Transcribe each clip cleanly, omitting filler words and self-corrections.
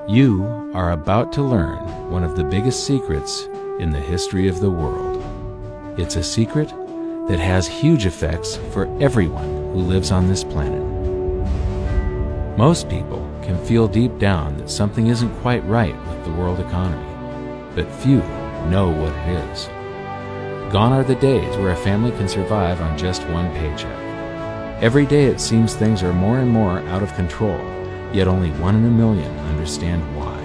You are about to learn one of the biggest secrets in the history of the world. It's a secret that has huge effects for everyone who lives on this planet. Most people can feel deep down that something isn't quite right with the world economy, but few know what it is. Gone are the days where a family can survive on just one paycheck. Every day it seems things are more and more out of control, yet only 1 in a million understand why.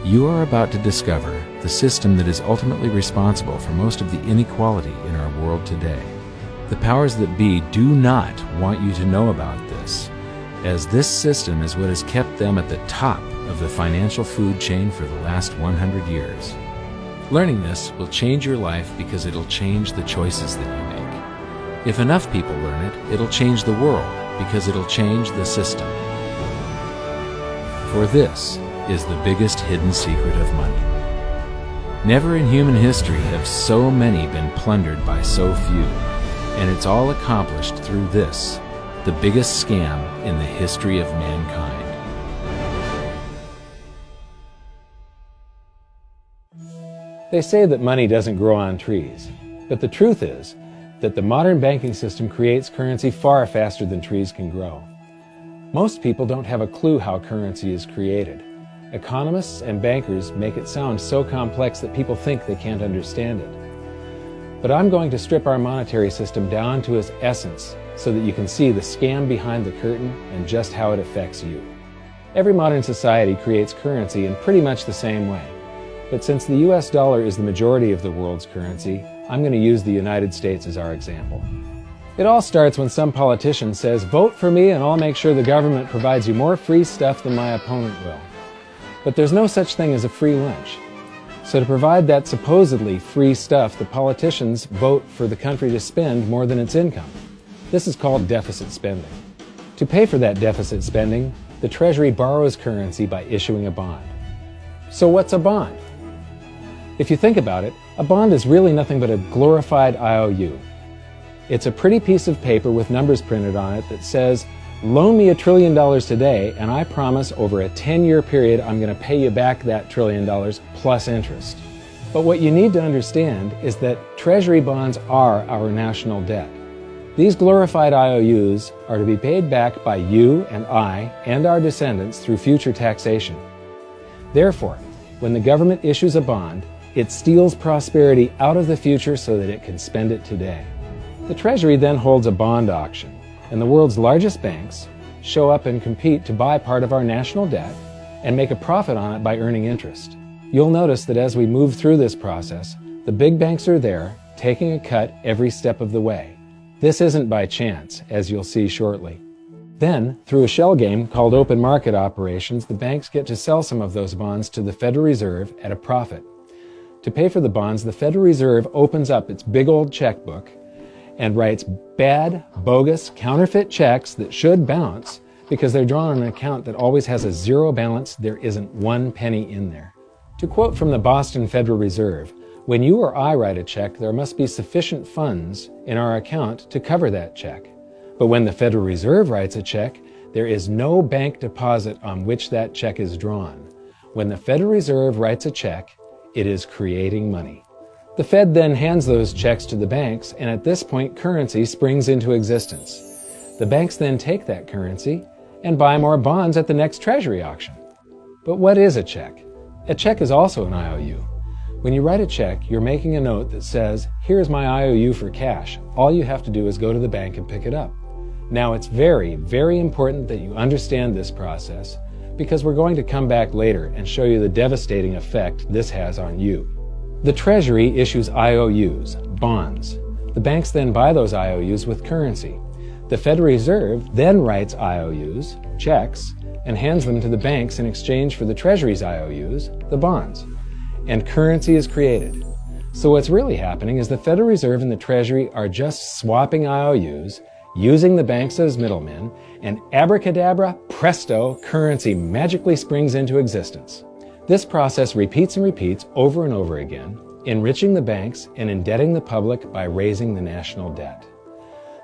You are about to discover the system that is ultimately responsible for most of the inequality in our world today. The powers that be do not want you to know about this, as this system is what has kept them at the top of the financial food chain for the last 100 years. Learning this will change your life because it'll change the choices that you make. If enough people learn it, it'll change the world because it'll change the system. For this is the biggest hidden secret of money. Never in human history have so many been plundered by so few, and it's all accomplished through this, the biggest scam in the history of mankind. They say that money doesn't grow on trees, but the truth is that the modern banking system creates currency far faster than trees can grow. Most people don't have a clue how currency is created. Economists and bankers make it sound so complex that people think they can't understand it. But I'm going to strip our monetary system down to its essence so that you can see the scam behind the curtain and just how it affects you. Every modern society creates currency in pretty much the same way. But since the US dollar is the majority of the world's currency, I'm going to use the United States as our example. It all starts when some politician says, "Vote for me and I'll make sure the government provides you more free stuff than my opponent will." But there's no such thing as a free lunch. So to provide that supposedly free stuff, the politicians vote for the country to spend more than its income. This is called deficit spending. To pay for that deficit spending, the Treasury borrows currency by issuing a bond. So what's a bond? If you think about it, a bond is really nothing but a glorified IOU. It's a pretty piece of paper with numbers printed on it that says, "Loan me $1 trillion today, and I promise over a 10-year period I'm going to pay you back that $1 trillion plus interest." But what you need to understand is that Treasury bonds are our national debt. These glorified IOUs are to be paid back by you and I and our descendants through future taxation. Therefore, when the government issues a bond, it steals prosperity out of the future so that it can spend it today. The Treasury then holds a bond auction, and the world's largest banks show up and compete to buy part of our national debt and make a profit on it by earning interest. You'll notice that as we move through this process, the big banks are there, taking a cut every step of the way. This isn't by chance, as you'll see shortly. Then, through a shell game called open market operations, the banks get to sell some of those bonds to the Federal Reserve at a profit. To pay for the bonds, the Federal Reserve opens up its big old checkbook and writes bad, bogus, counterfeit checks that should bounce because they're drawn on an account that always has a zero balance. There isn't 1 penny in there. To quote from the Boston Federal Reserve, "When you or I write a check, there must be sufficient funds in our account to cover that check. But when the Federal Reserve writes a check, there is no bank deposit on which that check is drawn. When the Federal Reserve writes a check, it is creating money." The Fed then hands those checks to the banks, and at this point, currency springs into existence. The banks then take that currency and buy more bonds at the next Treasury auction. But what is a check? A check is also an IOU. When you write a check, you're making a note that says, "Here's my IOU for cash. All you have to do is go to the bank and pick it up." Now, it's very, very important that you understand this process because we're going to come back later and show you the devastating effect this has on you. The Treasury issues IOUs, bonds. The banks then buy those IOUs with currency. The Federal Reserve then writes IOUs, checks, and hands them to the banks in exchange for the Treasury's IOUs, the bonds. And currency is created. So what's really happening is the Federal Reserve and the Treasury are just swapping IOUs, using the banks as middlemen, and abracadabra, presto, currency magically springs into existence. This process repeats and repeats over and over again, enriching the banks and indebting the public by raising the national debt.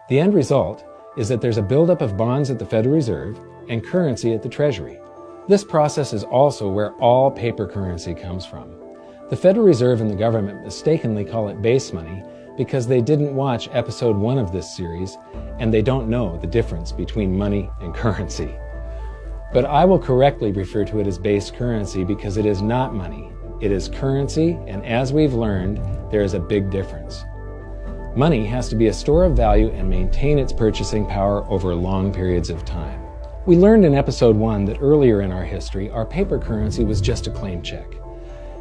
The end result is that there's a buildup of bonds at the Federal Reserve and currency at the Treasury. This process is also where all paper currency comes from. The Federal Reserve and the government mistakenly call it base money because they didn't watch episode 1 of this series and they don't know the difference between money and currency. But I will correctly refer to it as base currency because it is not money. It is currency, and as we've learned, there is a big difference. Money has to be a store of value and maintain its purchasing power over long periods of time. We learned in episode 1 that earlier in our history, our paper currency was just a claim check.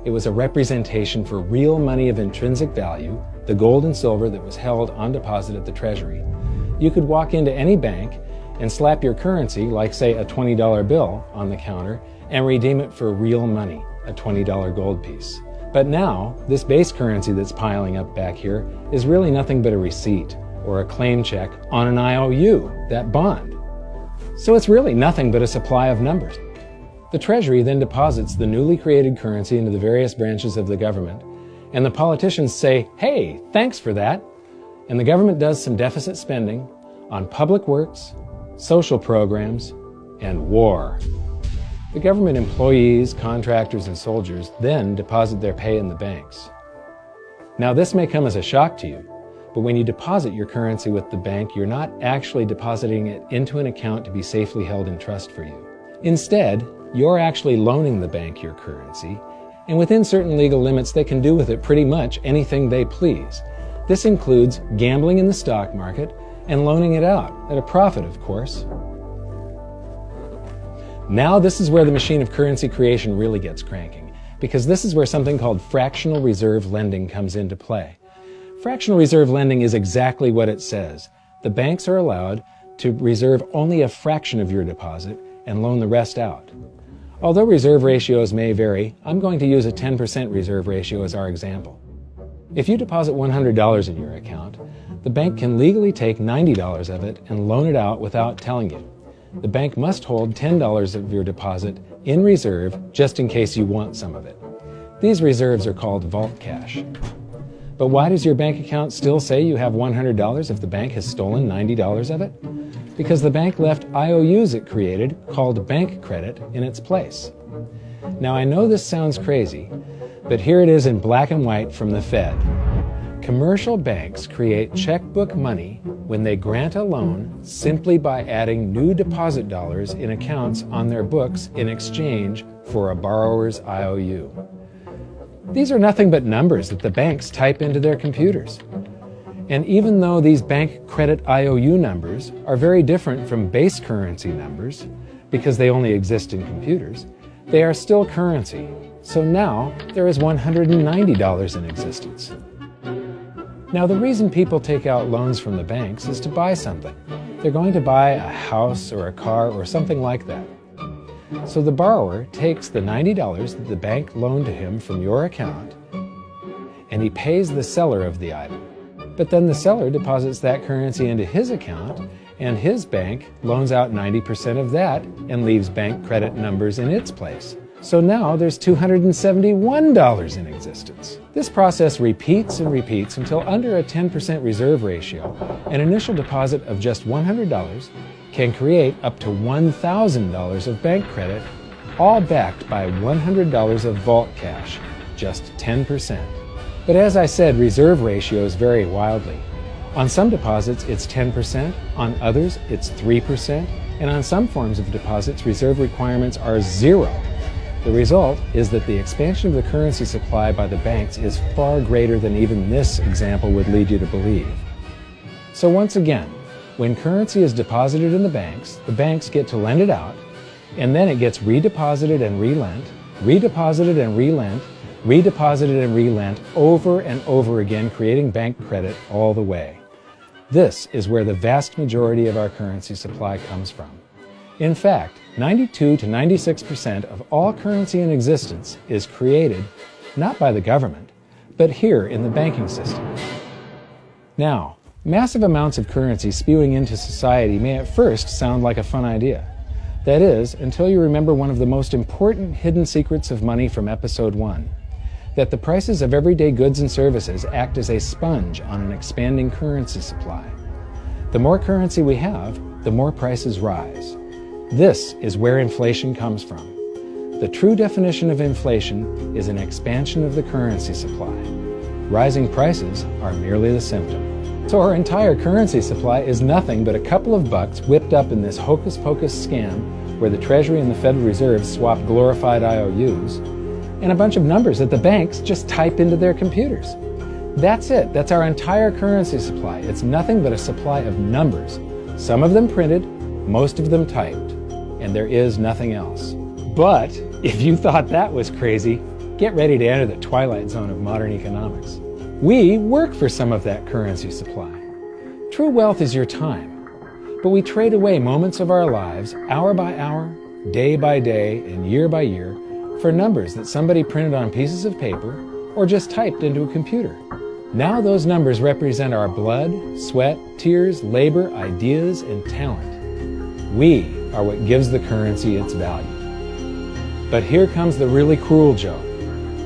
It was a representation for real money of intrinsic value, the gold and silver that was held on deposit at the Treasury. You could walk into any bank and slap your currency, like say a $20 bill, on the counter and redeem it for real money, a $20 gold piece. But now, this base currency that's piling up back here is really nothing but a receipt or a claim check on an IOU, that bond. So it's really nothing but a supply of numbers. The Treasury then deposits the newly created currency into the various branches of the government, and the politicians say, "Hey, thanks for that." And the government does some deficit spending on public works, social programs, and war. The government employees, contractors, and soldiers then deposit their pay in the banks. Now, this may come as a shock to you, but when you deposit your currency with the bank, you're not actually depositing it into an account to be safely held in trust for you. Instead, you're actually loaning the bank your currency, and within certain legal limits, they can do with it pretty much anything they please. This includes gambling in the stock market and loaning it out, at a profit, of course. Now this is where the machine of currency creation really gets cranking, because this is where something called fractional reserve lending comes into play. Fractional reserve lending is exactly what it says. The banks are allowed to reserve only a fraction of your deposit and loan the rest out. Although reserve ratios may vary, I'm going to use a 10% reserve ratio as our example. If you deposit $100 in your account, the bank can legally take $90 of it and loan it out without telling you. The bank must hold $10 of your deposit in reserve just in case you want some of it. These reserves are called vault cash. But why does your bank account still say you have $100 if the bank has stolen $90 of it? Because the bank left IOUs it created, called bank credit, in its place. Now I know this sounds crazy, but here it is in black and white from the Fed. Commercial banks create checkbook money when they grant a loan simply by adding new deposit dollars in accounts on their books in exchange for a borrower's IOU. These are nothing but numbers that the banks type into their computers. And even though these bank credit IOU numbers are very different from base currency numbers, because they only exist in computers, they are still currency. So now there is $190 in existence. Now, the reason people take out loans from the banks is to buy something. They're going to buy a house or a car or something like that. So the borrower takes the $90 that the bank loaned to him from your account, and he pays the seller of the item. But then the seller deposits that currency into his account, and his bank loans out 90% of that and leaves bank credit numbers in its place. So now there's $271 in existence. This process repeats and repeats until under a 10% reserve ratio, an initial deposit of just $100 can create up to $1,000 of bank credit, all backed by $100 of vault cash, just 10%. But as I said, reserve ratios vary wildly. On some deposits, it's 10%, on others, it's 3%, and on some forms of deposits, reserve requirements are 0. The result is that the expansion of the currency supply by the banks is far greater than even this example would lead you to believe. So once again, when currency is deposited in the banks get to lend it out, and then it gets redeposited and relent, redeposited and relent, redeposited and relent over and over again, creating bank credit all the way. This is where the vast majority of our currency supply comes from. In fact, 92 to 96% of all currency in existence is created not by the government, but here in the banking system. Now, massive amounts of currency spewing into society may at first sound like a fun idea. That is, until you remember one of the most important hidden secrets of money from episode 1, that the prices of everyday goods and services act as a sponge on an expanding currency supply. The more currency we have, the more prices rise. This is where inflation comes from. The true definition of inflation is an expansion of the currency supply. Rising prices are merely the symptom. So our entire currency supply is nothing but a couple of bucks whipped up in this hocus-pocus scam where the Treasury and the Federal Reserve swap glorified IOUs, and a bunch of numbers that the banks just type into their computers. That's it. That's our entire currency supply. It's nothing but a supply of numbers. Some of them printed, most of them typed, and there is nothing else. But if you thought that was crazy, get ready to enter the twilight zone of modern economics. We work for some of that currency supply. True wealth is your time, but we trade away moments of our lives, hour by hour, day by day, and year by year, for numbers that somebody printed on pieces of paper or just typed into a computer. Now those numbers represent our blood, sweat, tears, labor, ideas, and talent. We are what gives the currency its value. But here comes the really cruel joke.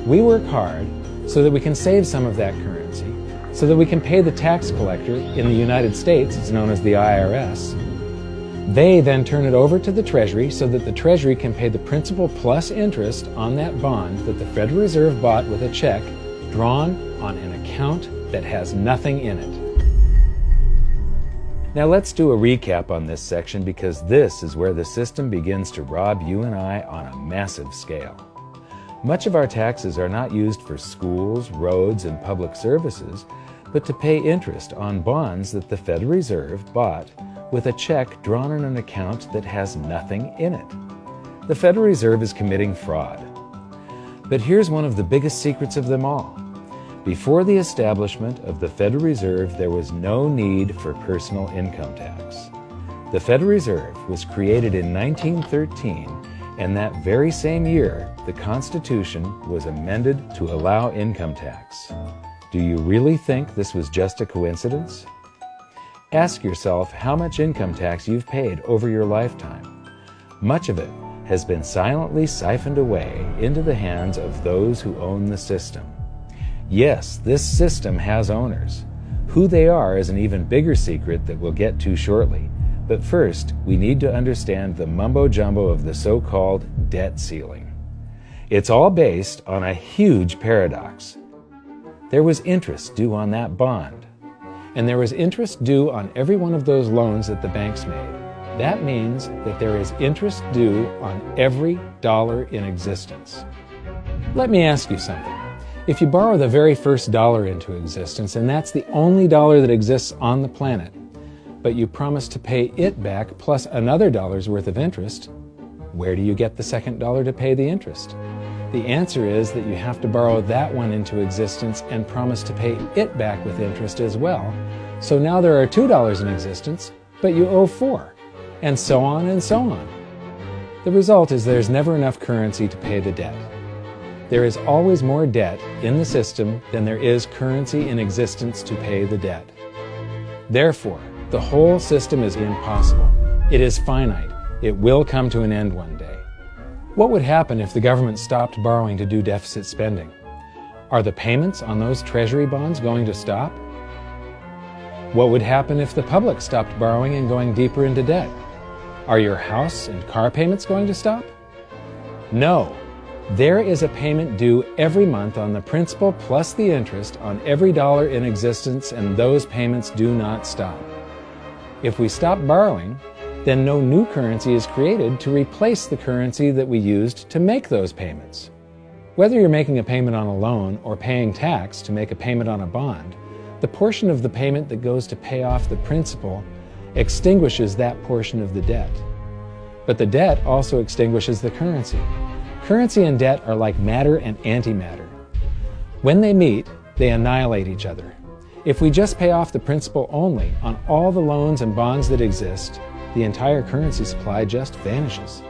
We work hard so that we can save some of that currency, so that we can pay the tax collector. In the United States, it's known as the IRS. They then turn it over to the Treasury so that the Treasury can pay the principal plus interest on that bond that the Federal Reserve bought with a check drawn on an account that has nothing in it. Now let's do a recap on this section, because this is where the system begins to rob you and I on a massive scale. Much of our taxes are not used for schools, roads, and public services, but to pay interest on bonds that the Federal Reserve bought with a check drawn on an account that has nothing in it. The Federal Reserve is committing fraud. But here's one of the biggest secrets of them all. Before the establishment of the Federal Reserve, there was no need for personal income tax. The Federal Reserve was created in 1913, and that very same year, the Constitution was amended to allow income tax. Do you really think this was just a coincidence? Ask yourself how much income tax you've paid over your lifetime. Much of it has been silently siphoned away into the hands of those who own the system. Yes, this system has owners. Who they are is an even bigger secret that we'll get to shortly. But first, we need to understand the mumbo-jumbo of the so-called debt ceiling. It's all based on a huge paradox. There was interest due on that bond, and there was interest due on every one of those loans that the banks made. That means that there is interest due on every dollar in existence. Let me ask you something. If you borrow the very first dollar into existence, and that's the only dollar that exists on the planet, but you promise to pay it back plus another dollar's worth of interest, where do you get the second dollar to pay the interest? The answer is that you have to borrow that one into existence and promise to pay it back with interest as well. So now there are $2 in existence, but you owe $4, and so on and so on. The result is there's never enough currency to pay the debt. There is always more debt in the system than there is currency in existence to pay the debt. Therefore, the whole system is impossible. It is finite. It will come to an end one day. What would happen if the government stopped borrowing to do deficit spending? Are the payments on those treasury bonds going to stop? What would happen if the public stopped borrowing and going deeper into debt? Are your house and car payments going to stop? No. There is a payment due every month on the principal plus the interest on every dollar in existence, and those payments do not stop. If we stop borrowing, then no new currency is created to replace the currency that we used to make those payments. Whether you're making a payment on a loan or paying tax to make a payment on a bond, the portion of the payment that goes to pay off the principal extinguishes that portion of the debt. But the debt also extinguishes the currency. Currency and debt are like matter and antimatter. When they meet, they annihilate each other. If we just pay off the principal only on all the loans and bonds that exist, the entire currency supply just vanishes.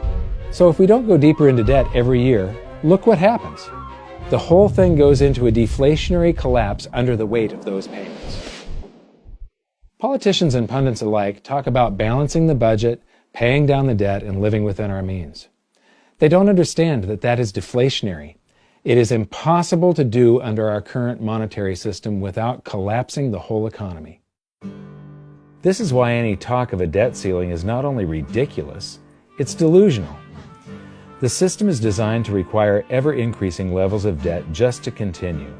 So if we don't go deeper into debt every year, look what happens. The whole thing goes into a deflationary collapse under the weight of those payments. Politicians and pundits alike talk about balancing the budget, paying down the debt, and living within our means. They don't understand that that is deflationary. It is impossible to do under our current monetary system without collapsing the whole economy. This is why any talk of a debt ceiling is not only ridiculous, it's delusional. The system is designed to require ever-increasing levels of debt just to continue.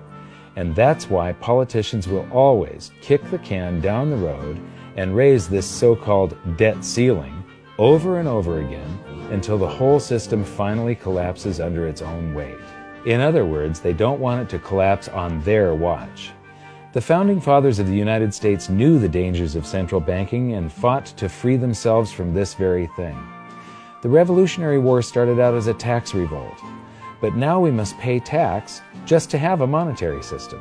And that's why politicians will always kick the can down the road and raise this so-called debt ceiling over and over again until the whole system finally collapses under its own weight. In other words, they don't want it to collapse on their watch. The Founding Fathers of the United States knew the dangers of central banking and fought to free themselves from this very thing. The Revolutionary War started out as a tax revolt, but now we must pay tax just to have a monetary system.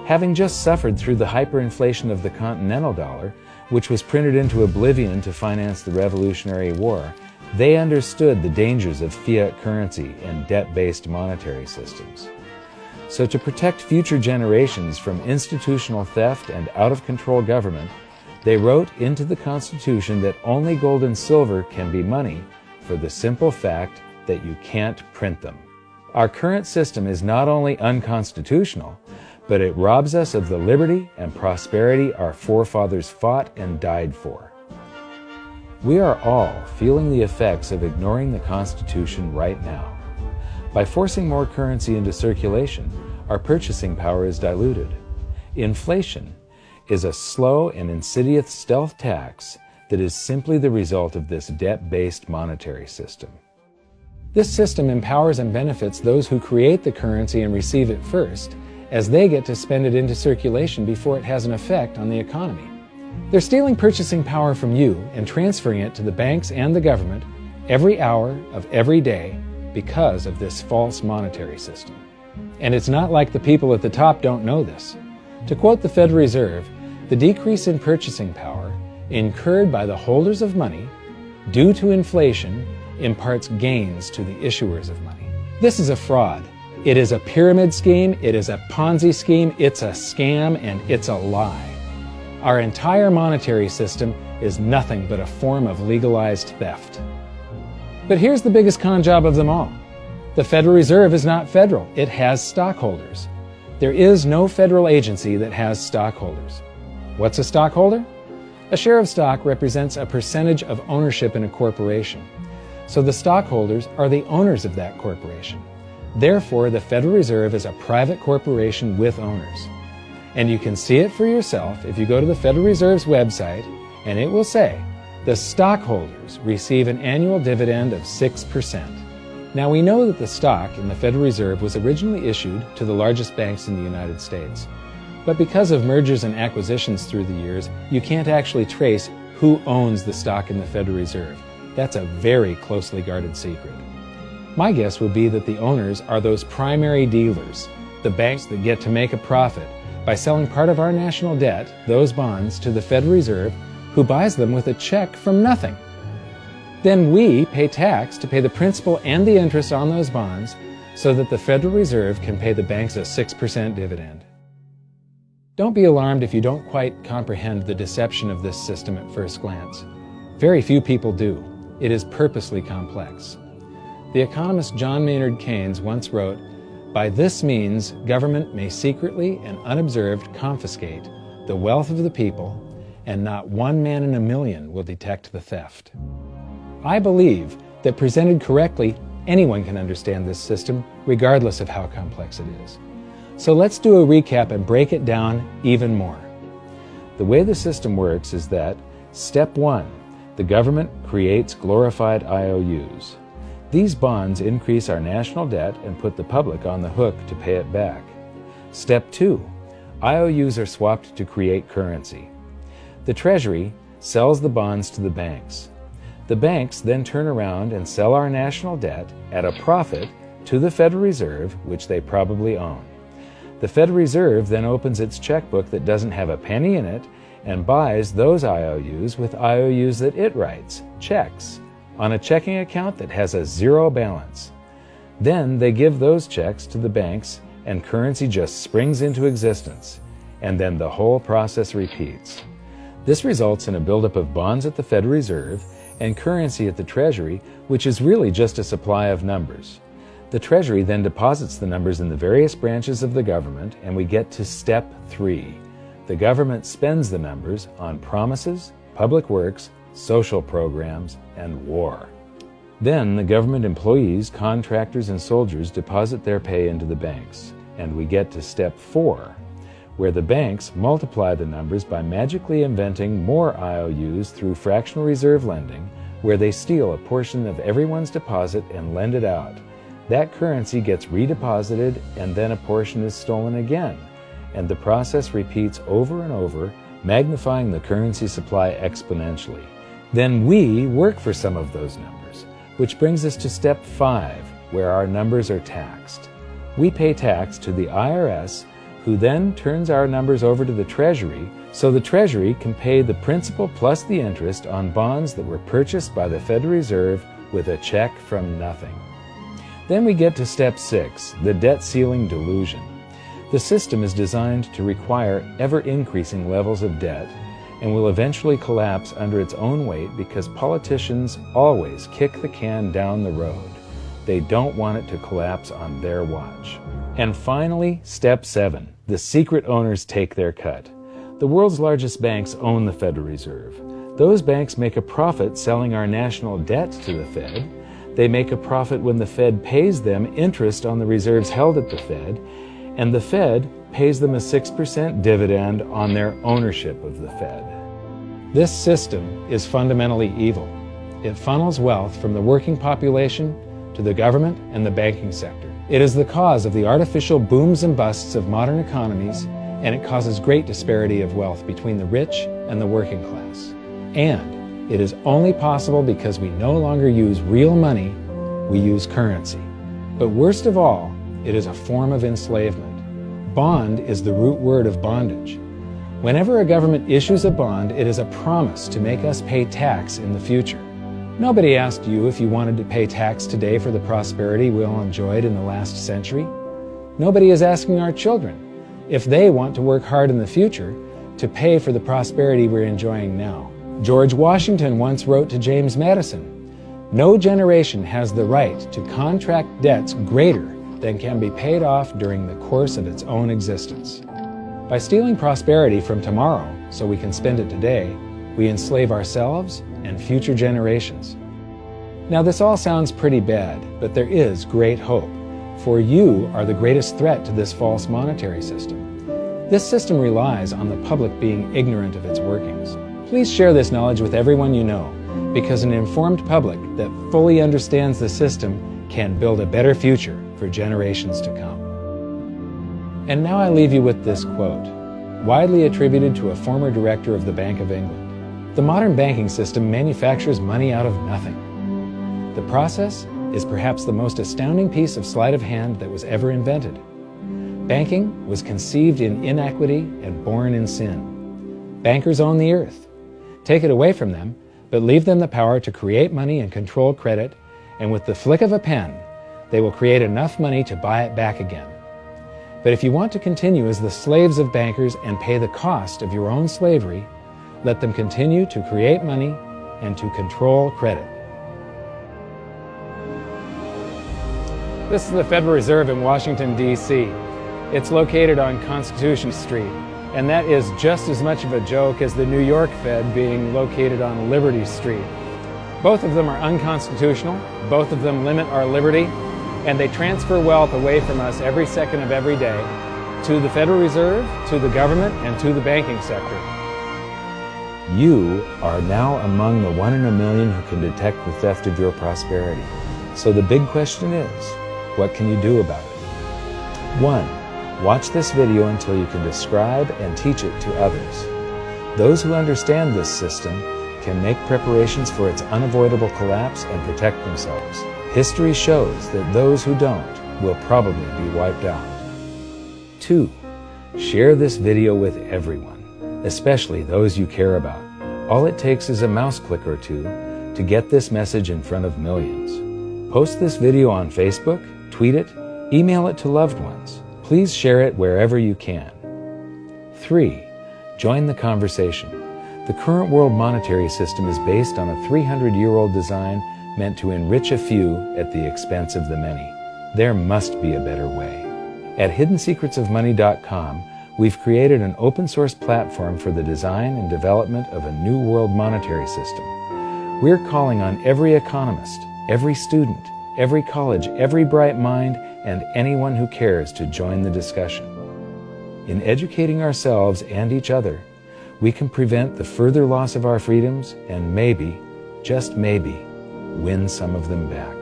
Having just suffered through the hyperinflation of the continental dollar, which was printed into oblivion to finance the Revolutionary War, they understood the dangers of fiat currency and debt-based monetary systems. So to protect future generations from institutional theft and out-of-control government, they wrote into the Constitution that only gold and silver can be money for the simple fact that you can't print them. Our current system is not only unconstitutional, but it robs us of the liberty and prosperity our forefathers fought and died for. We are all feeling the effects of ignoring the Constitution right now. By forcing more currency into circulation, our purchasing power is diluted. Inflation is a slow and insidious stealth tax that is simply the result of this debt-based monetary system. This system empowers and benefits those who create the currency and receive it first, as they get to spend it into circulation before it has an effect on the economy. They're stealing purchasing power from you and transferring it to the banks and the government every hour of every day because of this false monetary system. And it's not like the people at the top don't know this. To quote the Federal Reserve, the decrease in purchasing power incurred by the holders of money due to inflation imparts gains to the issuers of money. This is a fraud. It is a pyramid scheme, it is a Ponzi scheme, it's a scam, and it's a lie. Our entire monetary system is nothing but a form of legalized theft. But here's the biggest con job of them all. The Federal Reserve is not federal, it has stockholders. There is no federal agency that has stockholders. What's a stockholder? A share of stock represents a percentage of ownership in a corporation. So the stockholders are the owners of that corporation. Therefore, the Federal Reserve is a private corporation with owners. And you can see it for yourself if you go to the Federal Reserve's website, and it will say, the stockholders receive an annual dividend of 6%. Now we know that the stock in the Federal Reserve was originally issued to the largest banks in the United States. But because of mergers and acquisitions through the years, you can't actually trace who owns the stock in the Federal Reserve. That's a very closely guarded secret. My guess would be that the owners are those primary dealers, the banks that get to make a profit by selling part of our national debt, those bonds, to the Federal Reserve, who buys them with a check from nothing. Then we pay tax to pay the principal and the interest on those bonds so that the Federal Reserve can pay the banks a 6% dividend. Don't be alarmed if you don't quite comprehend the deception of this system at first glance. Very few people do. It is purposely complex. The economist John Maynard Keynes once wrote, "By this means, government may secretly and unobserved confiscate the wealth of the people, and not one man in a million will detect the theft." I believe that presented correctly, anyone can understand this system, regardless of how complex it is. So let's do a recap and break it down even more. The way the system works is that, step 1, the government creates glorified IOUs. These bonds increase our national debt and put the public on the hook to pay it back. Step 2, IOUs are swapped to create currency. The Treasury sells the bonds to the banks. The banks then turn around and sell our national debt at a profit to the Federal Reserve, which they probably own. The Federal Reserve then opens its checkbook that doesn't have a penny in it and buys those IOUs with IOUs that it writes, checks, on a checking account that has a zero balance. Then they give those checks to the banks and currency just springs into existence, and then the whole process repeats. This results in a buildup of bonds at the Federal Reserve and currency at the Treasury, which is really just a supply of numbers. The Treasury then deposits the numbers in the various branches of the government, and we get to step 3. The government spends the numbers on promises, public works, social programs, and war. Then the government employees, contractors, and soldiers deposit their pay into the banks, and we get to step 4, where the banks multiply the numbers by magically inventing more IOUs through fractional reserve lending, where they steal a portion of everyone's deposit and lend it out. That currency gets redeposited, and then a portion is stolen again, and the process repeats over and over, magnifying the currency supply exponentially. Then we work for some of those numbers, which brings us to step 5, where our numbers are taxed. We pay tax to the IRS, who then turns our numbers over to the Treasury, so the Treasury can pay the principal plus the interest on bonds that were purchased by the Federal Reserve with a check from nothing. Then we get to step 6, the debt ceiling delusion. The system is designed to require ever-increasing levels of debt and will eventually collapse under its own weight because politicians always kick the can down the road. They don't want it to collapse on their watch. And finally, step 7, the secret owners take their cut. The world's largest banks own the Federal Reserve. Those banks make a profit selling our national debt to the Fed. They make a profit when the Fed pays them interest on the reserves held at the Fed, and the Fed pays them a 6% dividend on their ownership of the Fed. This system is fundamentally evil. It funnels wealth from the working population to the government and the banking sector. It is the cause of the artificial booms and busts of modern economies, and it causes great disparity of wealth between the rich and the working class. And it is only possible because we no longer use real money, we use currency. But worst of all, it is a form of enslavement. Bond is the root word of bondage. Whenever a government issues a bond, it is a promise to make us pay tax in the future. Nobody asked you if you wanted to pay tax today for the prosperity we all enjoyed in the last century. Nobody is asking our children if they want to work hard in the future to pay for the prosperity we're enjoying now. George Washington once wrote to James Madison, "No generation has the right to contract debts greater than can be paid off during the course of its own existence." By stealing prosperity from tomorrow so we can spend it today, we enslave ourselves and future generations. Now this all sounds pretty bad, but there is great hope, for you are the greatest threat to this false monetary system. This system relies on the public being ignorant of its workings. Please share this knowledge with everyone you know, because an informed public that fully understands the system can build a better future for generations to come. And now I leave you with this quote, widely attributed to a former director of the Bank of England. The modern banking system manufactures money out of nothing. The process is perhaps the most astounding piece of sleight of hand that was ever invented. Banking was conceived in inequity and born in sin. Bankers own the earth. Take it away from them, but leave them the power to create money and control credit, and with the flick of a pen, they will create enough money to buy it back again. But if you want to continue as the slaves of bankers and pay the cost of your own slavery, let them continue to create money and to control credit. This is the Federal Reserve in Washington, D.C. It's located on Constitution Street, and that is just as much of a joke as the New York Fed being located on Liberty Street. Both of them are unconstitutional, both of them limit our liberty, and they transfer wealth away from us every second of every day to the Federal Reserve, to the government, and to the banking sector. You are now among the 1 in a million who can detect the theft of your prosperity. So the big question is, what can you do about it? 1. Watch this video until you can describe and teach it to others. Those who understand this system can make preparations for its unavoidable collapse and protect themselves. History shows that those who don't will probably be wiped out. 2. Share this video with everyone, especially those you care about. All it takes is a mouse click or two to get this message in front of millions. Post this video on Facebook, tweet it, email it to loved ones. Please share it wherever you can. 3. Join the conversation. The current world monetary system is based on a 300-year-old design meant to enrich a few at the expense of the many. There must be a better way. At hiddensecretsofmoney.com, we've created an open-source platform for the design and development of a new world monetary system. We're calling on every economist, every student, every college, every bright mind, and anyone who cares to join the discussion. In educating ourselves and each other, we can prevent the further loss of our freedoms and maybe, just maybe, win some of them back.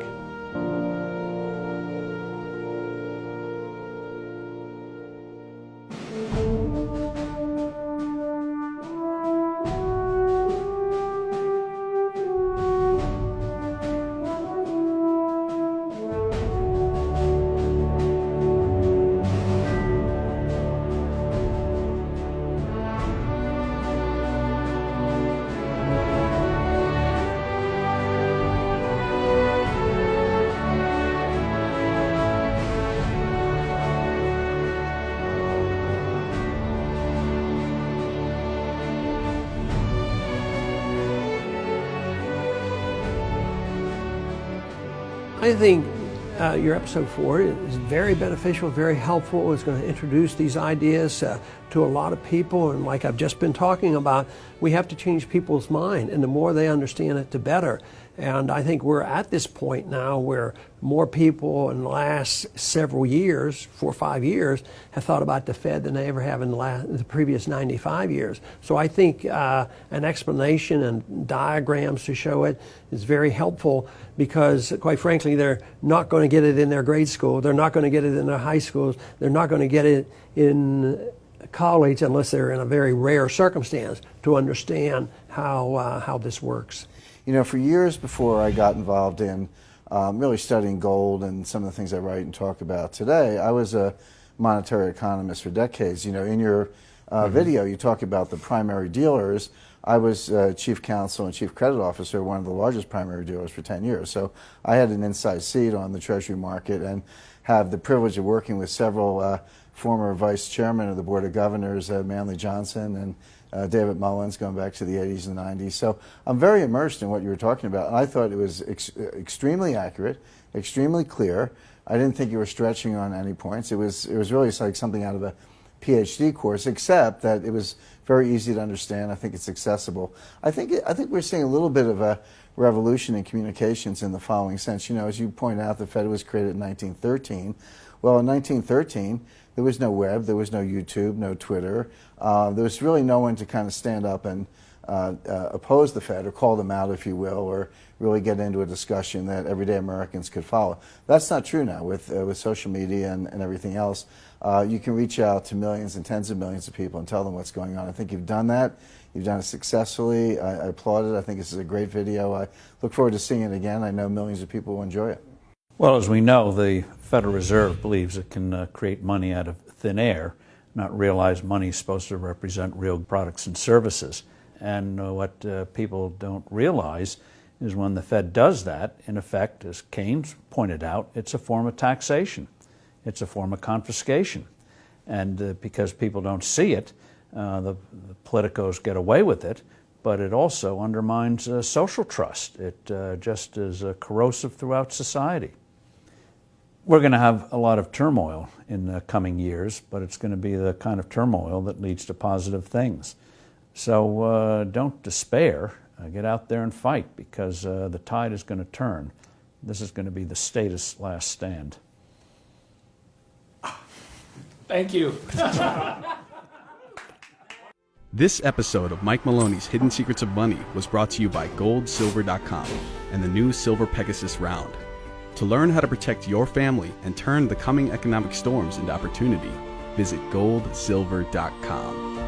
I think your episode 4 is very beneficial, very helpful. It's going to introduce these ideas to a lot of people, and like I've just been talking about, we have to change people's mind, and the more they understand it, the better. And I think we're at this point now where more people in the last several years, 4 or 5 years, have thought about the Fed than they ever have in the previous 95 years. So I think an explanation and diagrams to show it is very helpful, because quite frankly, they're not going to get it in their grade school. They're not going to get it in their high schools. They're not going to get it in college unless they're in a very rare circumstance to understand how this works. You know, for years before I got involved in really studying gold and some of the things I write and talk about today, I was a monetary economist for decades. You know, in your video, you talk about the primary dealers. I was chief counsel and chief credit officer of one of the largest primary dealers for 10 years. So I had an inside seat on the Treasury market and have the privilege of working with several former vice chairmen of the Board of Governors, Manley Johnson and David Mullins, going back to the 80s and 90s. So I'm very immersed in what you were talking about. And I thought it was extremely accurate, extremely clear. I didn't think you were stretching on any points. It was really like something out of a PhD course, except that it was very easy to understand. I think it's accessible. I think we're seeing a little bit of a revolution in communications in the following sense. You know, as you point out, the Fed was created in 1913. Well, in 1913, there was no web, there was no YouTube, no Twitter. There was really no one to kind of stand up and oppose the Fed, or call them out, if you will, or really get into a discussion that everyday Americans could follow. That's not true now with social media and everything else. You can reach out to millions and tens of millions of people and tell them what's going on. I think you've done that. You've done it successfully. I applaud it. I think this is a great video. I look forward to seeing it again. I know millions of people will enjoy it. Well, as we know, the Federal Reserve believes it can create money out of thin air, not realize money is supposed to represent real products and services. And what people don't realize is when the Fed does that, in effect, as Keynes pointed out, it's a form of taxation. It's a form of confiscation. And because people don't see it, the politicos get away with it, but it also undermines social trust. It just is corrosive throughout society. We're going to have a lot of turmoil in the coming years, but it's going to be the kind of turmoil that leads to positive things. So don't despair. Get out there and fight, because the tide is going to turn. This is going to be the status last stand. Thank you. This episode of Mike Maloney's Hidden Secrets of Money was brought to you by GoldSilver.com and the new Silver Pegasus Round. To learn how to protect your family and turn the coming economic storms into opportunity, visit GoldSilver.com.